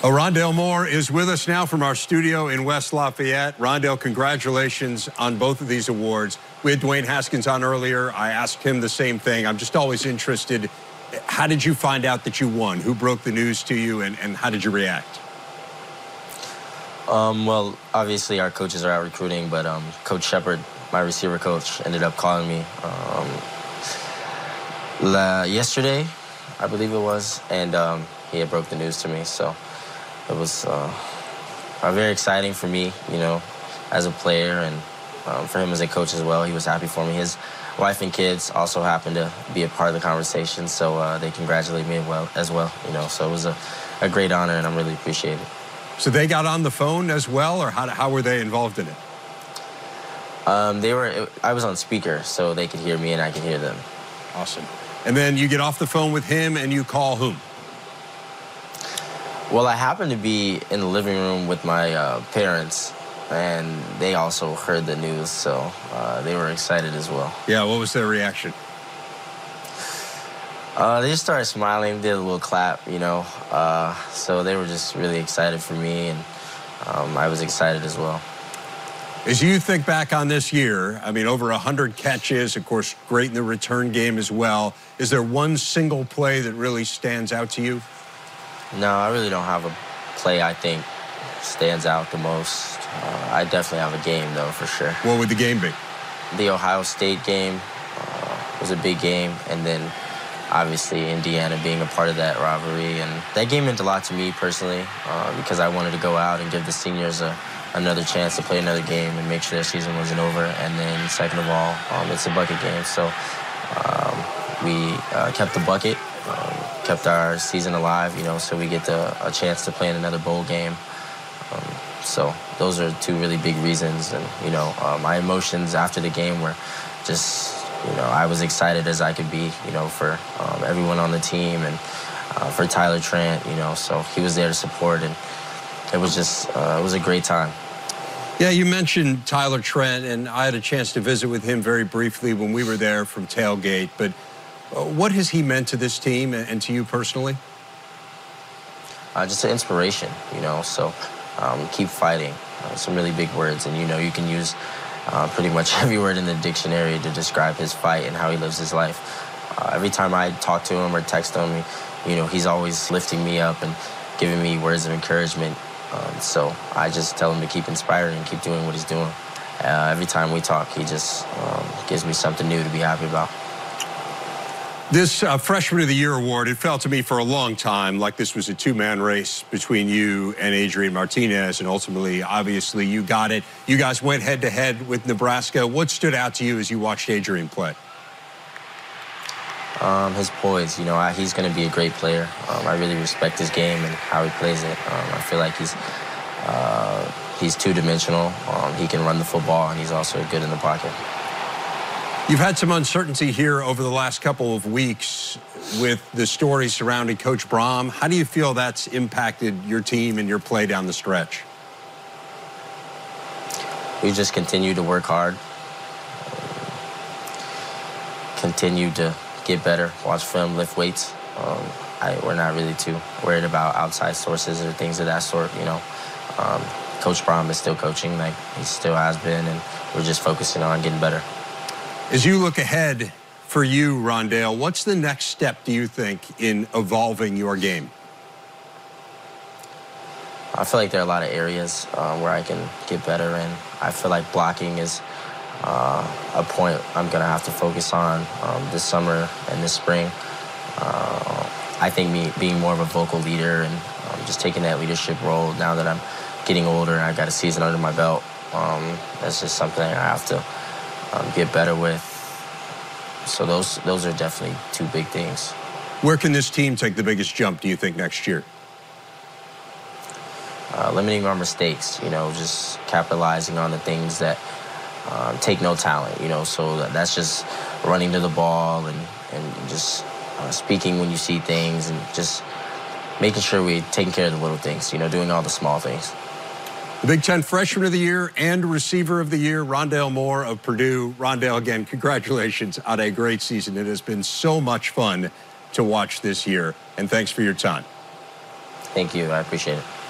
Rondale Moore is with us now from our studio in West Lafayette. Rondale, congratulations on both of these awards. We had Dwayne Haskins on earlier. I asked him the same thing. I'm just always interested. How did you find out that you won? Who broke the news to you, and how did you react? Well, obviously our coaches are out recruiting, but Coach Shepard, my receiver coach, ended up calling me yesterday, I believe it was, and he had broke the news to me. So it was very exciting for me, you know, as a player, and for him as a coach as well. He was happy for me. His wife and kids also happened to be a part of the conversation, so they congratulated me as well, you know. So it was a great honor, and I'm really appreciative. So they got on the phone as well, or how were they involved in it? I was on speaker, so they could hear me and I could hear them. Awesome. And then you get off the phone with him and you call whom? Well, I happened to be in the living room with my parents, and they also heard the news, so they were excited as well. Yeah, what was their reaction? They just started smiling, did a little clap, you know. So they were just really excited for me, and I was excited as well. As you think back on this year, I mean, over 100 catches, of course, great in the return game as well. Is there one single play that really stands out to you? No, I really don't have a play I think stands out the most. I definitely have a game, though, for sure. What would the game be? The Ohio State game was a big game, and then obviously Indiana being a part of that rivalry. And that game meant a lot to me personally because I wanted to go out and give the seniors another chance to play another game and make sure their season wasn't over. And then second of all, it's a bucket game. So we kept the bucket, kept our season alive, you know, so we get a chance to play in another bowl game. So those are two really big reasons. And, you know, my emotions after the game were just, you know, I was excited as I could be, you know, for everyone on the team and for Tyler Trent, you know, so he was there to support, and it was just, it was a great time. Yeah, you mentioned Tyler Trent, and I had a chance to visit with him very briefly when we were there from tailgate, but what has he meant to this team and to you personally? Just an inspiration, you know, so keep fighting. Some really big words, and, you know, you can use pretty much every word in the dictionary to describe his fight and how he lives his life. Every time I talk to him or text him, you know, he's always lifting me up and giving me words of encouragement. So I just tell him to keep inspiring and keep doing what he's doing. Every time we talk, he just gives me something new to be happy about. This Freshman of the Year award, it felt to me for a long time like this was a two-man race between you and Adrian Martinez, and ultimately, obviously, you got it. You guys went head-to-head with Nebraska. What stood out to you as you watched Adrian play? His poise, you know, he's going to be a great player. I really respect his game and how he plays it. I feel like he's two-dimensional. He can run the football, and he's also good in the pocket. You've had some uncertainty here over the last couple of weeks with the story surrounding Coach Brahm. How do you feel that's impacted your team and your play down the stretch? We just continue to work hard, continue to get better, watch film, lift weights. We're not really too worried about outside sources or things of that sort, you know. Coach Brahm is still coaching like he still has been, and we're just focusing on getting better. As you look ahead for you, Rondale, what's the next step, do you think, in evolving your game? I feel like there are a lot of areas where I can get better in. I feel like blocking is a point I'm going to have to focus on this summer and this spring. I think me being more of a vocal leader and just taking that leadership role now that I'm getting older and I've got a season under my belt, that's just something I have to get better with. So those are definitely two big things. Where can this team take the biggest jump, do you think, next year? Limiting our mistakes, you know, just capitalizing on the things that take no talent, you know, so that's just running to the ball and just speaking when you see things and just making sure we're taking care of the little things, you know, doing all the small things. The Big Ten Freshman of the Year and Receiver of the Year, Rondale Moore of Purdue. Rondale, again, congratulations on a great season. It has been so much fun to watch this year, and thanks for your time. Thank you. I appreciate it.